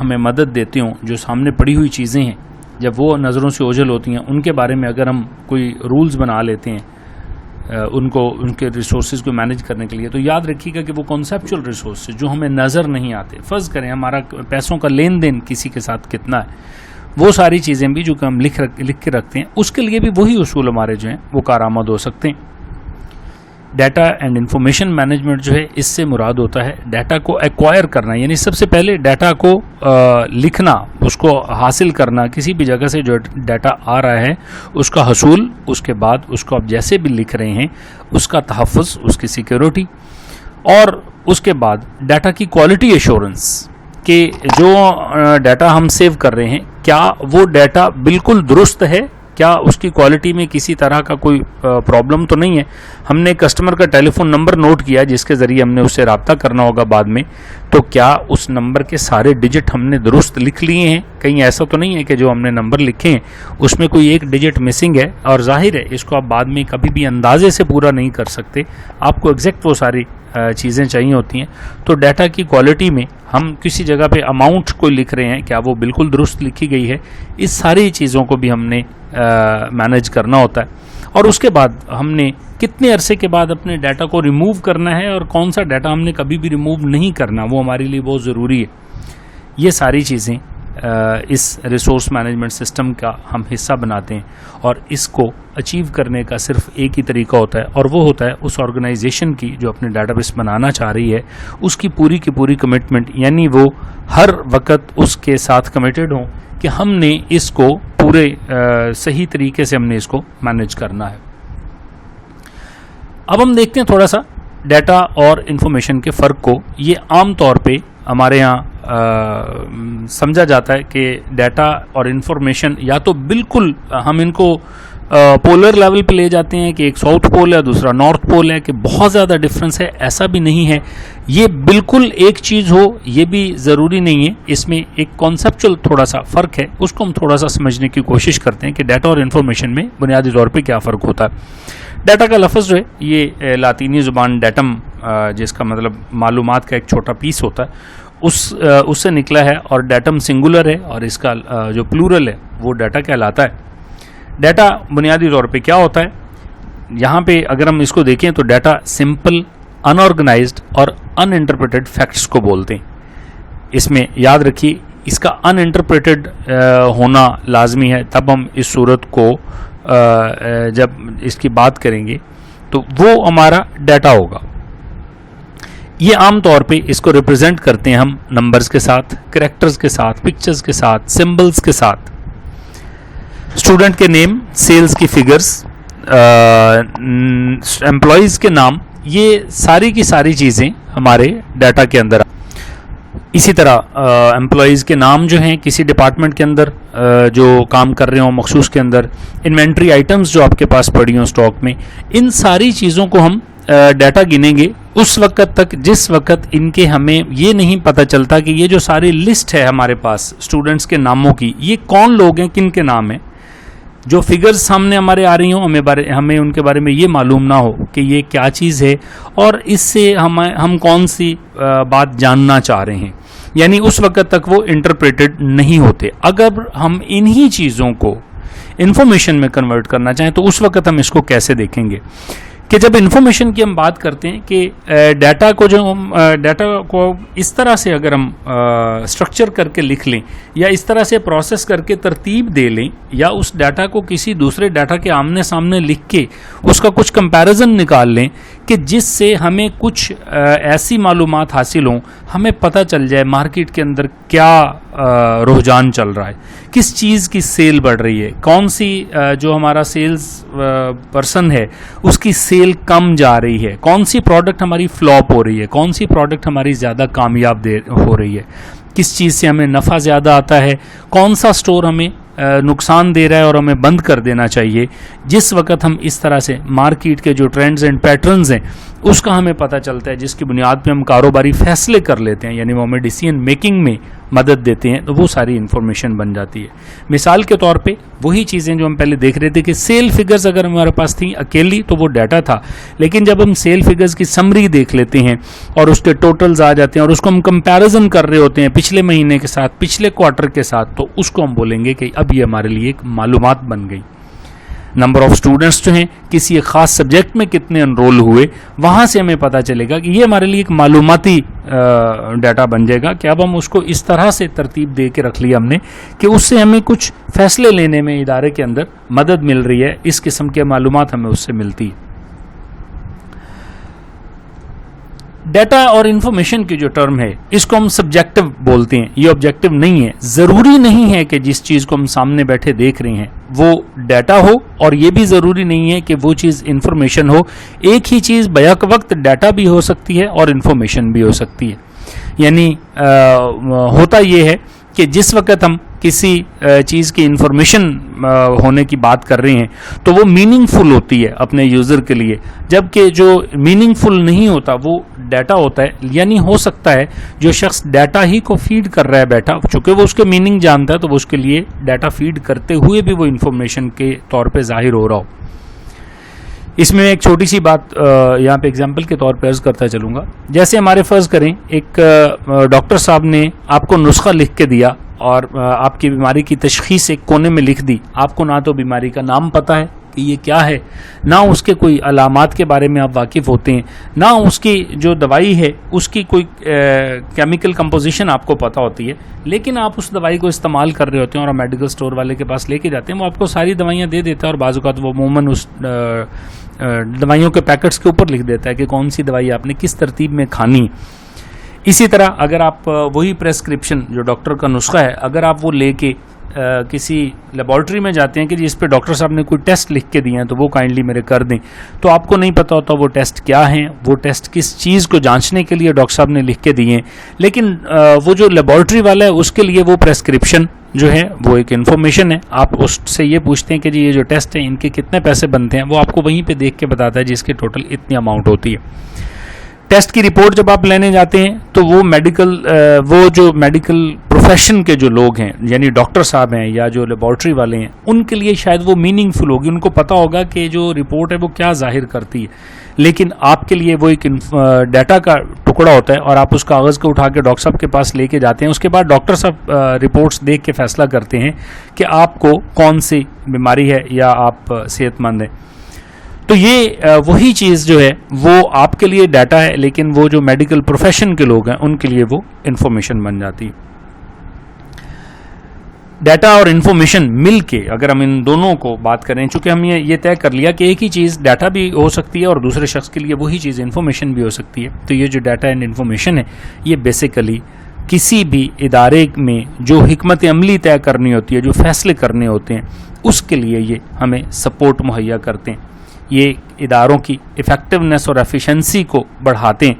ہمیں مدد دیتے ہوں, جو سامنے پڑی ہوئی چیزیں ہیں جب وہ نظروں سے اوجھل ہوتی ہیں, ان کے بارے میں اگر ہم کوئی رولز بنا لیتے ہیں ان کے ریسورسز کو مینیج کرنے کے لیے, تو یاد رکھیے گا کہ وہ کنسیپچول ریسورسز جو ہمیں نظر نہیں آتے, فرض کریں ہمارا پیسوں کا لین دین کسی کے ساتھ کتنا ہے, وہ ساری چیزیں بھی جو کہ ہم لکھ کے رکھتے ہیں, اس کے لیے بھی وہی اصول ہمارے جو ہیں وہ کارآمد ہو سکتے ہیں. ڈیٹا اینڈ انفارمیشن مینجمنٹ جو ہے, اس سے مراد ہوتا ہے ڈیٹا کو ایکوائر کرنا, یعنی سب سے پہلے ڈیٹا کو لکھنا, اس کو حاصل کرنا, کسی بھی جگہ سے جو ڈیٹا آ رہا ہے اس کا حصول, اس کے بعد اس کو آپ جیسے بھی لکھ رہے ہیں اس کا تحفظ, اس کی سیکیورٹی, اور اس کے بعد ڈیٹا کی کوالٹی ایشورنس کہ جو ڈیٹا ہم سیو کر رہے ہیں کیا وہ ڈیٹا بالکل درست ہے, کیا اس کی کوالٹی میں کسی طرح کا کوئی پرابلم تو نہیں ہے. ہم نے کسٹمر کا ٹیلی فون نمبر نوٹ کیا جس کے ذریعے ہم نے اس سے رابطہ کرنا ہوگا بعد میں, تو کیا اس نمبر کے سارے ڈیجٹ ہم نے درست لکھ لیے ہیں, کہیں ایسا تو نہیں ہے کہ جو ہم نے نمبر لکھے ہیں اس میں کوئی ایک ڈیجٹ مسنگ ہے, اور ظاہر ہے اس کو آپ بعد میں کبھی بھی اندازے سے پورا نہیں کر سکتے, آپ کو ایگزیکٹ وہ ساری چیزیں چاہیے ہوتی ہیں. تو ڈیٹا کی کوالٹی میں ہم کسی جگہ پہ اماؤنٹ کوئی لکھ رہے ہیں, کیا وہ بالکل درست لکھی گئی ہے, اس ساری چیزوں کو بھی ہم نے مینیج کرنا ہوتا ہے. اور اس کے بعد ہم نے کتنے عرصے کے بعد اپنے ڈیٹا کو ریموو کرنا ہے, اور کون سا ڈیٹا ہم نے کبھی بھی ریموو نہیں کرنا, وہ ہمارے لیے بہت ضروری ہے. یہ ساری چیزیں اس ریسورس مینجمنٹ سسٹم کا ہم حصہ بناتے ہیں, اور اس کو اچیو کرنے کا صرف ایک ہی طریقہ ہوتا ہے, اور وہ ہوتا ہے اس آرگنائزیشن کی جو اپنے ڈیٹا بیس بنانا چاہ رہی ہے اس کی پوری کمٹمنٹ, یعنی وہ ہر وقت اس کے ساتھ کمیٹڈ ہوں کہ ہم نے اس کو پورے صحیح طریقے سے ہم نے اس کو مینیج کرنا ہے. اب ہم دیکھتے ہیں تھوڑا سا ڈیٹا اور انفارمیشن کے فرق کو. یہ عام طور پہ ہمارے یہاں سمجھا جاتا ہے کہ ڈیٹا اور انفارمیشن یا تو بالکل ہم ان کو پولر لیول پہ لے جاتے ہیں کہ ایک ساؤتھ پول ہے دوسرا نارتھ پول ہے, کہ بہت زیادہ ڈفرینس ہے, ایسا بھی نہیں ہے. یہ بالکل ایک چیز ہو یہ بھی ضروری نہیں ہے, اس میں ایک کانسیپچل تھوڑا سا فرق ہے, اس کو ہم تھوڑا سا سمجھنے کی کوشش کرتے ہیں کہ ڈیٹا اور انفارمیشن میں بنیادی طور پہ کیا فرق ہوتا ہے. ڈیٹا کا لفظ جو ہے یہ لاطینی زبان ڈیٹم, جس کا مطلب معلومات کا ایک چھوٹا پیس ہوتا ہے, اس سے نکلا ہے, اور ڈیٹم سنگولر ہے, اور اس کا جو پلورل ہے وہ ڈیٹا کہلاتا ہے. ڈیٹا بنیادی طور پہ کیا ہوتا ہے, یہاں پہ اگر ہم اس کو دیکھیں تو ڈیٹا سمپل ان آرگنائزڈ اور ان انٹرپریٹڈ فیکٹس کو بولتے ہیں. اس میں یاد رکھیے اس کا ان انٹرپریٹڈ ہونا لازمی ہے, تب ہم اس صورت کو جب اس کی بات کریں گے تو وہ ہمارا ڈیٹا ہوگا. یہ عام طور پہ اس کو ریپرزینٹ کرتے ہیں ہم نمبرز کے ساتھ, کریکٹرز کے ساتھ, پکچرز کے ساتھ, سمبلز کے ساتھ. اسٹوڈنٹ کے نیم, سیلز کی فگرز, امپلائیز کے نام, یہ ساری کی ساری چیزیں ہمارے ڈیٹا کے اندر. اسی طرح امپلائیز کے نام جو ہیں کسی ڈپارٹمنٹ کے اندر جو کام کر رہے ہوں مخصوص کے اندر, انوینٹری آئٹمز جو آپ کے پاس پڑی ہوں اسٹاک میں, ان ساری چیزوں کو ہم ڈیٹا گنیں گے اس وقت تک جس وقت ان کے ہمیں یہ نہیں پتہ چلتا کہ یہ جو ساری لسٹ ہے ہمارے پاس اسٹوڈنٹس کے ناموں کی, یہ کون لوگ ہیں, کن کے نام ہیں. جو فگرز سامنے ہمارے آ رہی ہوں ہمیں ان کے بارے میں یہ معلوم نہ ہو کہ یہ کیا چیز ہے, اور اس سے ہم کون سی بات جاننا چاہ رہے ہیں, یعنی اس وقت تک وہ انٹرپریٹڈ نہیں ہوتے. اگر ہم انہی چیزوں کو انفارمیشن میں کنورٹ کرنا چاہیں تو اس وقت ہم اس کو کیسے دیکھیں گے کہ جب انفارمیشن کی ہم بات کرتے ہیں کہ ڈیٹا کو اس طرح سے اگر ہم اسٹرکچر کر کے لکھ لیں یا اس طرح سے پروسیس کر کے ترتیب دے لیں, یا اس ڈیٹا کو کسی دوسرے ڈیٹا کے آمنے سامنے لکھ کے اس کا کچھ کمپیریزن نکال لیں کہ جس سے ہمیں کچھ ایسی معلومات حاصل ہوں, ہمیں پتہ چل جائے مارکیٹ کے اندر کیا رجحان چل رہا ہے, کس چیز کی سیل بڑھ رہی ہے, کون سی جو ہمارا سیلز پرسن ہے اس کی سیل کم جا رہی ہے, کون سی پروڈکٹ ہماری فلاپ ہو رہی ہے, کون سی پروڈکٹ ہماری زیادہ کامیاب ہو رہی ہے, کس چیز سے ہمیں نفع زیادہ آتا ہے, کون سا سٹور ہمیں نقصان دے رہا ہے اور ہمیں بند کر دینا چاہیے. جس وقت ہم اس طرح سے مارکیٹ کے جو ٹرینڈز اینڈ پیٹرنز ہیں اس کا ہمیں پتہ چلتا ہے, جس کی بنیاد پہ ہم کاروباری فیصلے کر لیتے ہیں, یعنی وہ ہمیں ڈیسیژن میکنگ میں مدد دیتے ہیں تو وہ ساری انفارمیشن بن جاتی ہے. مثال کے طور پہ وہی چیزیں جو ہم پہلے دیکھ رہے تھے کہ سیل فگرز اگر ہمارے پاس تھیں اکیلی تو وہ ڈیٹا تھا, لیکن جب ہم سیل فگرز کی سمری دیکھ لیتے ہیں اور اس کے ٹوٹلز آ جاتے ہیں اور اس کو ہم کمپیریزن کر رہے ہوتے ہیں پچھلے مہینے کے ساتھ, پچھلے کوارٹر کے ساتھ, تو اس کو ہم بولیں گے کہ اب یہ ہمارے لیے ایک معلومات بن گئی. نمبر آف اسٹوڈنٹس جو ہیں کسی ایک خاص سبجیکٹ میں کتنے انرول ہوئے, وہاں سے ہمیں پتہ چلے گا کہ یہ ہمارے لیے ایک معلوماتی ڈیٹا بن جائے گا کہ اب ہم اس کو اس طرح سے ترتیب دے کے رکھ لیا ہم نے کہ اس سے ہمیں کچھ فیصلے لینے میں ادارے کے اندر مدد مل رہی ہے, اس قسم کے معلومات ہمیں اس سے ملتی ہے. ڈیٹا اور انفارمیشن کی جو ٹرم ہے اس کو ہم سبجیکٹو بولتے ہیں, یہ آبجیکٹو نہیں ہے. ضروری نہیں ہے کہ جس چیز کو ہم سامنے بیٹھے دیکھ رہے ہیں وہ ڈیٹا ہو, اور یہ بھی ضروری نہیں ہے کہ وہ چیز انفارمیشن ہو. ایک ہی چیز بیک وقت ڈیٹا بھی ہو سکتی ہے اور انفارمیشن بھی ہو سکتی ہے. یعنی ہوتا یہ ہے کہ جس وقت ہم کسی چیز کی انفارمیشن ہونے کی بات کر رہے ہیں تو وہ میننگ فل ہوتی ہے اپنے یوزر کے لیے, جبکہ جو میننگ فل نہیں ہوتا وہ ڈیٹا ہوتا ہے. یعنی ہو سکتا ہے جو شخص ڈیٹا ہی کو فیڈ کر رہا ہے بیٹھا, چونکہ وہ اس کے میننگ جانتا ہے تو وہ اس کے لیے ڈیٹا فیڈ کرتے ہوئے بھی وہ انفارمیشن کے طور پہ ظاہر ہو رہا ہو. اس میں ایک چھوٹی سی بات یہاں پہ اگزامپل کے طور پہ عرض کرتا چلوں گا. جیسے ہمارے فرض کریں ایک ڈاکٹر صاحب نے آپ کو نسخہ لکھ کے دیا اور آپ کی بیماری کی تشخیص ایک کونے میں لکھ دی. آپ کو نہ تو بیماری کا نام پتہ ہے کہ یہ کیا ہے, نہ اس کے کوئی علامات کے بارے میں آپ واقف ہوتے ہیں, نہ اس کی جو دوائی ہے اس کی کوئی کیمیکل کمپوزیشن آپ کو پتہ ہوتی ہے, لیکن آپ اس دوائی کو استعمال کر رہے ہوتے ہیں اور میڈیکل سٹور والے کے پاس لے کے جاتے ہیں. وہ آپ کو ساری دوائیاں دے دیتا ہے اور بعض اوقات وہ عموماً اس دوائیوں کے پیکٹس کے اوپر لکھ دیتا ہے کہ کون سی دوائی آپ نے کس ترتیب میں کھانی. اسی طرح اگر آپ وہی پریسکرپشن جو ڈاکٹر کا نسخہ ہے اگر آپ وہ لے کے کسی لیبارٹری میں جاتے ہیں کہ جس پہ ڈاکٹر صاحب نے کوئی ٹیسٹ لکھ کے دیے ہیں تو وہ کائنڈلی میرے کر دیں, تو آپ کو نہیں پتہ ہوتا وہ ٹیسٹ کیا ہیں, وہ ٹیسٹ کس چیز کو جانچنے کے لیے ڈاکٹر صاحب نے لکھ کے دیے ہیں. لیکن وہ جو لیبارٹری والا ہے اس کے لیے وہ پریسکرپشن جو ہے وہ ایک انفارمیشن ہے. آپ اس سے یہ پوچھتے ہیں کہ جی یہ جو ٹیسٹ ہیں ان کے کتنے پیسے بنتے ہیں, وہ آپ کو وہیں پہ دیکھ کے بتاتا ہے جس کی ٹوٹل اتنی اماؤنٹ ہوتی ہے. ٹیسٹ کی رپورٹ جب آپ لینے جاتے ہیں تو وہ جو میڈیکل پروفیشن کے جو لوگ ہیں یعنی ڈاکٹر صاحب ہیں یا جو لیبارٹری والے ہیں ان کے لیے شاید وہ میننگ فل ہوگی, ان کو پتہ ہوگا کہ جو رپورٹ ہے وہ کیا ظاہر کرتی ہے. لیکن آپ کے لیے وہ ایک ڈیٹا کا ٹکڑا ہوتا ہے اور آپ اس کاغذ کو اٹھا کے ڈاکٹر صاحب کے پاس لے کے جاتے ہیں. اس کے بعد ڈاکٹر صاحب رپورٹس دیکھ کے فیصلہ کرتے ہیں کہ آپ کو کون سی بیماری ہے یا آپ صحت مند ہیں. تو یہ وہی چیز جو ہے وہ آپ کے لیے ڈیٹا ہے, لیکن وہ جو میڈیکل پروفیشن کے لوگ ہیں ان کے لیے وہ انفارمیشن بن جاتی ہے. ڈیٹا اور انفارمیشن مل کے اگر ہم ان دونوں کو بات کریں, چونکہ ہم یہ طے کر لیا کہ ایک ہی چیز ڈیٹا بھی ہو سکتی ہے اور دوسرے شخص کے لیے وہی چیز انفارمیشن بھی ہو سکتی ہے, تو یہ جو ڈیٹا اینڈ انفارمیشن ہے یہ بیسیکلی کسی بھی ادارے میں جو حکمت عملی طے کرنی ہوتی ہے, جو فیصلے کرنے ہوتے ہیں, اس کے لیے یہ ہمیں سپورٹ مہیا کرتے ہیں. یہ اداروں کی ایفیکٹونیس اور ایفیشنسی کو بڑھاتے ہیں.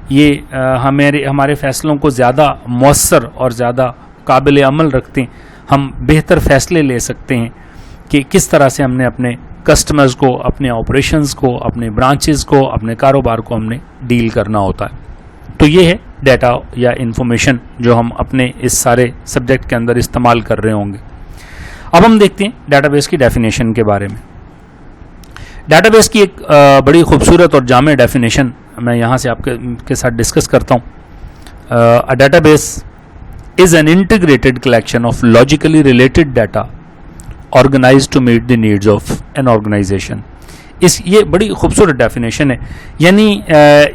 یہ ہمارے فیصلوں کو زیادہ مؤثر اور زیادہ قابل عمل رکھتے ہیں. ہم بہتر فیصلے لے سکتے ہیں کہ کس طرح سے ہم نے اپنے کسٹمرز کو, اپنے آپریشنز کو, اپنے برانچز کو, اپنے کاروبار کو ہم نے ڈیل کرنا ہوتا ہے. تو یہ ہے ڈیٹا یا انفارمیشن جو ہم اپنے اس سارے سبجیکٹ کے اندر استعمال کر رہے ہوں گے. اب ہم دیکھتے ہیں ڈیٹا بیس کی ڈیفینیشن کے بارے میں. ڈیٹا بیس کی ایک بڑی خوبصورت اور جامع ڈیفینیشن میں یہاں سے آپ کے ساتھ ڈسکس کرتا ہوں. Data base is an integrated collection of logically related data organized to meet the needs of an organization. یہ بڑی خوبصورت ڈیفینیشن ہے. یعنی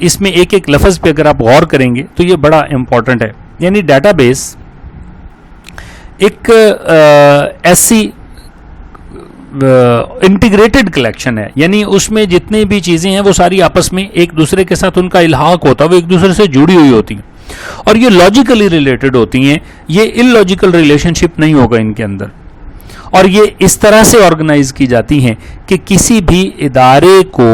اس میں ایک ایک لفظ پہ اگر آپ غور کریں گے تو یہ بڑا امپورٹنٹ ہے. یعنی ڈیٹا بیس ایک ایسی انٹیگریٹڈ کلیکشن ہے, یعنی اس میں جتنی بھی چیزیں ہیں وہ ساری آپس میں ایک دوسرے کے ساتھ ان کا الحاق ہوتا ہے, وہ ایک دوسرے سے جڑی ہوئی ہوتی ہیں اور یہ لاجیکلی ریلیٹڈ ہوتی ہیں. یہ ان لاجیکل ریلیشن شپ نہیں ہوگا ان کے اندر, اور یہ اس طرح سے آرگنائز کی جاتی ہیں کہ کسی بھی ادارے کو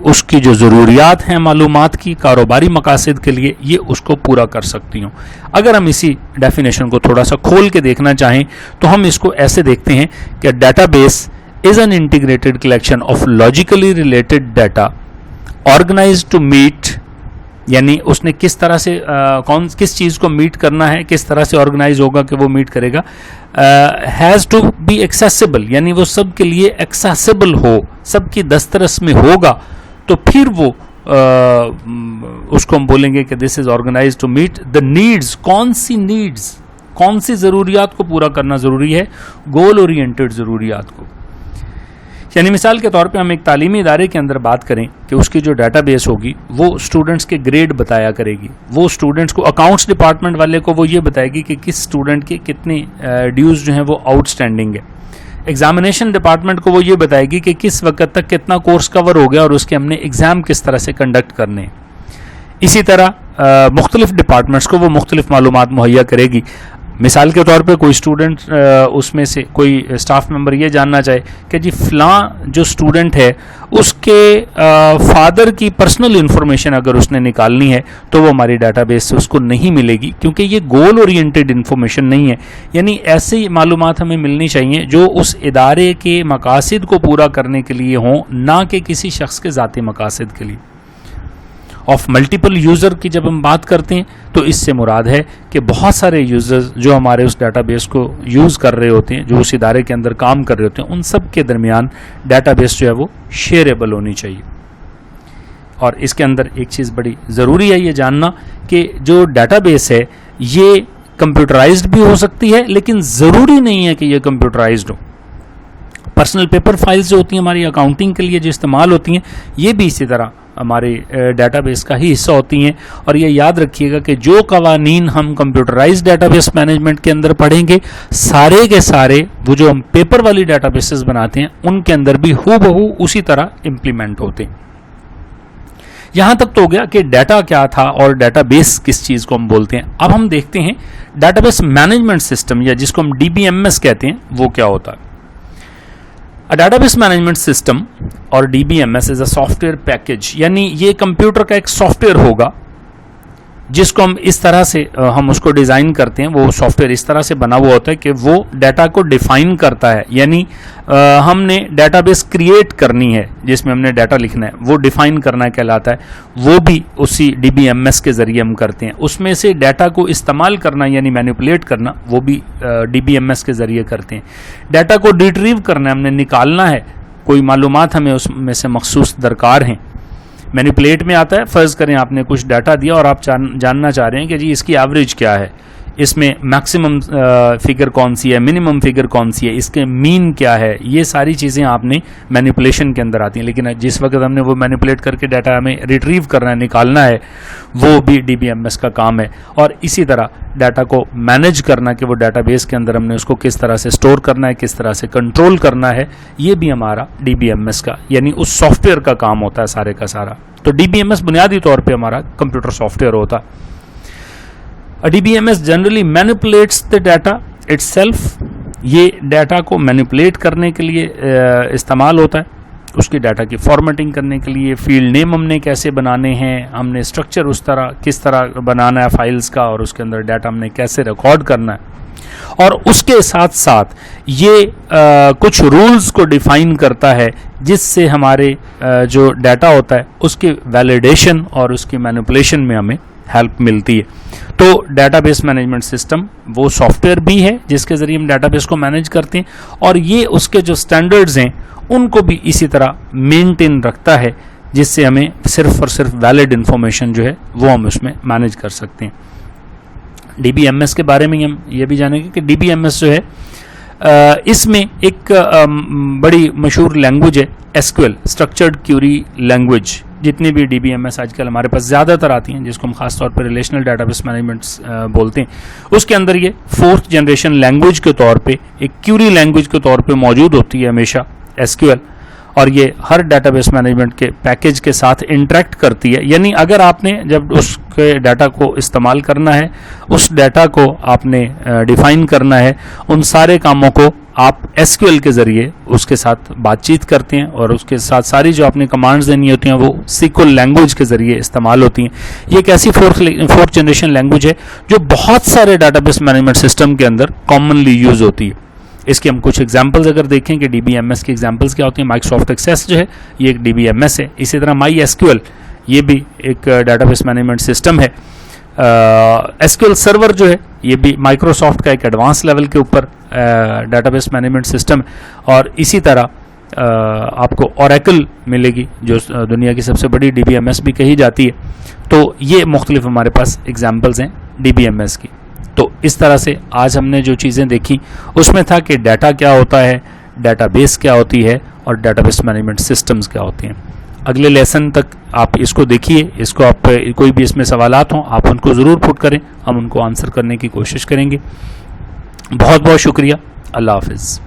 اس کی جو ضروریات ہیں معلومات کی کاروباری مقاصد کے لیے یہ اس کو پورا کر سکتی ہوں. اگر ہم اسی ڈیفینیشن کو تھوڑا سا کھول کے دیکھنا چاہیں تو ہم اس کو ایسے دیکھتے ہیں کہ data base is an integrated collection of logically related data organized to meet یعنی اس نے کس طرح سے کس چیز کو میٹ کرنا ہے, کس طرح سے آرگنائز ہوگا کہ وہ میٹ کرے گا. ہیز ٹو بی ایکسیسیبل, یعنی وہ سب کے لیے ایکسیسیبل ہو, سب کی دسترس میں ہوگا, تو پھر وہ اس کو ہم بولیں گے کہ this is organise to meet the needs. کون سی ضروریات کو پورا کرنا ضروری ہے, گول اورینٹڈ ضروریات کو. یعنی مثال کے طور پہ ہم ایک تعلیمی ادارے کے اندر بات کریں کہ اس کی جو ڈیٹا بیس ہوگی وہ اسٹوڈنٹس کے گریڈ بتایا کرے گی, وہ اسٹوڈنٹس کو, اکاؤنٹس ڈپارٹمنٹ والے کو وہ یہ بتائے گی کہ کس اسٹوڈنٹ کے کتنے ڈیوز جو ہیں وہ آؤٹ اسٹینڈنگ ہے. ایگزامینیشن ڈپارٹمنٹ کو وہ یہ بتائے گی کہ کس وقت تک کتنا کورس کور ہو گیا اور اس کے ہم نے ایگزام کس طرح سے کنڈکٹ کرنے ہیں. اسی طرح مختلف ڈپارٹمنٹس کو وہ مختلف معلومات مہیا کرے گی. مثال کے طور پہ کوئی اسٹوڈنٹ اس میں سے کوئی اسٹاف ممبر یہ جاننا چاہے کہ جی فلاں جو اسٹوڈنٹ ہے اس کے فادر کی پرسنل انفارمیشن اگر اس نے نکالنی ہے تو وہ ہماری ڈیٹا بیس سے اس کو نہیں ملے گی, کیونکہ یہ گول اورینٹڈ انفارمیشن نہیں ہے. یعنی ایسی معلومات ہمیں ملنی چاہیے جو اس ادارے کے مقاصد کو پورا کرنے کے لیے ہوں, نہ کہ کسی شخص کے ذاتی مقاصد کے لیے. آف ملٹیپل یوزر کی جب ہم بات کرتے ہیں تو اس سے مراد ہے کہ بہت سارے یوزرز جو ہمارے اس ڈیٹا بیس کو یوز کر رہے ہوتے ہیں, جو اس ادارے کے اندر کام کر رہے ہوتے ہیں, ان سب کے درمیان ڈیٹا بیس جو ہے وہ شیئریبل ہونی چاہیے. اور اس کے اندر ایک چیز بڑی ضروری ہے یہ جاننا کہ جو ڈیٹا بیس ہے یہ کمپیوٹرائزڈ بھی ہو سکتی ہے, لیکن ضروری نہیں ہے کہ یہ کمپیوٹرائزڈ ہو. پرسنل پیپر فائلز جو ہوتی ہیں ہماری اکاؤنٹنگ کے لیے جو استعمال ہوتی ہیں, یہ بھی اسی طرح ہمارے ڈیٹا بیس کا ہی حصہ ہوتی ہیں. اور یہ یاد رکھیے گا کہ جو قوانین ہم کمپیوٹرائز ڈیٹا بیس مینجمنٹ کے اندر پڑھیں گے, سارے کے سارے وہ جو ہم پیپر والی ڈیٹا بیسز بناتے ہیں ان کے اندر بھی ہو بہو اسی طرح امپلیمنٹ ہوتے ہیں. یہاں تک تو ہو گیا کہ ڈیٹا کیا تھا اور ڈیٹا بیس کس چیز کو ہم بولتے ہیں. اب ہم دیکھتے ہیں ڈیٹا بیس مینجمنٹ سسٹم یا جس کو ہم DBMS کہتے ہیں وہ کیا ہوتا ہے. ڈیٹا بیس مینجمنٹ سسٹم اور DBMS is a soft where package, یعنی یہ کمپیوٹر کا ایک سافٹ ویئر ہوگا جس کو ہم اس طرح سے ہم اس کو ڈیزائن کرتے ہیں. وہ سافٹ ویئر اس طرح سے بنا ہوا ہوتا ہے کہ وہ ڈیٹا کو ڈیفائن کرتا ہے, یعنی ہم نے ڈیٹا بیس کریٹ کرنی ہے جس میں ہم نے ڈیٹا لکھنا ہے, وہ ڈیفائن کرنا کہلاتا ہے. وہ بھی اسی DBMS کے ذریعے ہم کرتے ہیں. اس میں سے ڈیٹا کو استعمال کرنا یعنی مینیپولیٹ کرنا وہ بھی DBMS کے ذریعے کرتے ہیں. ڈیٹا کو ریٹریو کرنا, ہم نے نکالنا ہے, کوئی معلومات ہمیں اس میں سے مخصوص درکار ہیں. مینیپولیٹ میں آتا ہے, فرض کریں آپ نے کچھ ڈیٹا دیا اور آپ جاننا چاہ رہے ہیں کہ جی اس کی ایوریج کیا ہے, اس میں میکسیمم فگر کون سی ہے, منیمم فگر کون سی ہے, اس کے مین کیا ہے. یہ ساری چیزیں آپ نے مینیپولیشن کے اندر آتی ہیں. لیکن جس وقت ہم نے وہ مینیپولیٹ کر کے ڈیٹا ہمیں ریٹریو کرنا ہے, نکالنا ہے, وہ بھی DBMS کا کام ہے. اور اسی طرح ڈیٹا کو مینیج کرنا کہ وہ ڈیٹا بیس کے اندر ہم نے اس کو کس طرح سے اسٹور کرنا ہے, کس طرح سے کنٹرول کرنا ہے, یہ بھی ہمارا DBMS کا یعنی اس سافٹ ویئر کا کام ہوتا ہے سارے کا سارا. تو DBMS بنیادی طور پہ ہمارا کمپیوٹر سافٹ ویئر ہوتا ہے. DBMS generally manipulates the data itself. یہ ڈیٹا کو مینیپولیٹ کرنے کے لیے استعمال ہوتا ہے, اس کی ڈیٹا کی فارمیٹنگ کرنے کے لیے. فیلڈ نیم ہم نے کیسے بنانے ہیں, ہم نے اسٹرکچر اس طرح کس طرح بنانا ہے فائلز کا, اور اس کے اندر ڈیٹا ہم نے کیسے ریکارڈ کرنا ہے. اور اس کے ساتھ ساتھ یہ کچھ رولز کو ڈیفائن کرتا ہے جس سے ہمارے جو ڈیٹا ہوتا ہے اس کی ویلیڈیشن اور اس کی مینیپولیشن میں ہمیں ہیلپ ملتی ہے. تو ڈیٹا بیس مینجمنٹ سسٹم وہ سافٹ ویئر بھی ہے جس کے ذریعے ہم ڈیٹا بیس کو مینیج کرتے ہیں, اور یہ اس کے جو سٹینڈرڈز ہیں ان کو بھی اسی طرح مینٹین رکھتا ہے جس سے ہمیں صرف اور صرف ویلڈ انفارمیشن جو ہے وہ ہم اس میں مینیج کر سکتے ہیں. DBMS کے بارے میں ہم یہ بھی جانیں گے کہ DBMS جو ہے اس میں ایک بڑی مشہور لینگویج ہے SQL, اسٹرکچرڈ کیوری لینگویج. جتنی بھی DBMS آج کل ہمارے پاس زیادہ تر آتی ہیں جس کو ہم خاص طور پر ریلیشنل ڈیٹا بیس مینجمنٹ بولتے ہیں, اس کے اندر یہ 4th جنریشن لینگویج کے طور پہ ایک کیوری لینگویج کے طور پہ موجود ہوتی ہے ہمیشہ SQL, اور یہ ہر ڈیٹا بیس مینجمنٹ کے پیکج کے ساتھ انٹریکٹ کرتی ہے. یعنی اگر آپ نے جب اس کے ڈیٹا کو استعمال کرنا ہے, اس ڈیٹا کو آپ نے ڈیفائن کرنا ہے, ان سارے کاموں کو آپ SQL کے ذریعے اس کے ساتھ بات چیت کرتے ہیں, اور اس کے ساتھ ساری جو آپ نے کمانڈز دینی ہوتی ہیں وہ SQL لینگویج کے ذریعے استعمال ہوتی ہیں. یہ ایک ایسی 4th جنریشن لینگویج ہے جو بہت سارے ڈیٹا بیس مینجمنٹ سسٹم کے اندر کامنلی یوز ہوتی ہے. اس کے ہم کچھ ایگزامپلز اگر دیکھیں کہ DBMS کی ایگزامپلز کیا ہوتی ہیں, مائکروسافٹ ایکسیس جو ہے یہ ایک DBMS ہے. اسی طرح MySQL یہ بھی ایک ڈیٹا بیس مینجمنٹ سسٹم ہے. SQL سرور جو ہے یہ بھی مائکروسافٹ کا ایک ایڈوانس لیول کے اوپر ڈیٹا بیس مینجمنٹ سسٹم ہے. اور اسی طرح آپ کو اوریکل ملے گی جو دنیا کی سب سے بڑی DBMS بھی کہی جاتی ہے. تو یہ مختلف ہمارے پاس ایگزامپلز ہیں DBMS کی. تو اس طرح سے آج ہم نے جو چیزیں دیکھی اس میں تھا کہ ڈیٹا کیا ہوتا ہے, ڈیٹا بیس کیا ہوتی ہے, اور ڈیٹا بیس مینجمنٹ سسٹمز کیا ہوتی ہیں. اگلے لیسن تک آپ اس کو دیکھیے, اس کو آپ کوئی بھی اس میں سوالات ہوں آپ ان کو ضرور پٹ کریں, ہم ان کو آنسر کرنے کی کوشش کریں گے. بہت بہت شکریہ. اللہ حافظ.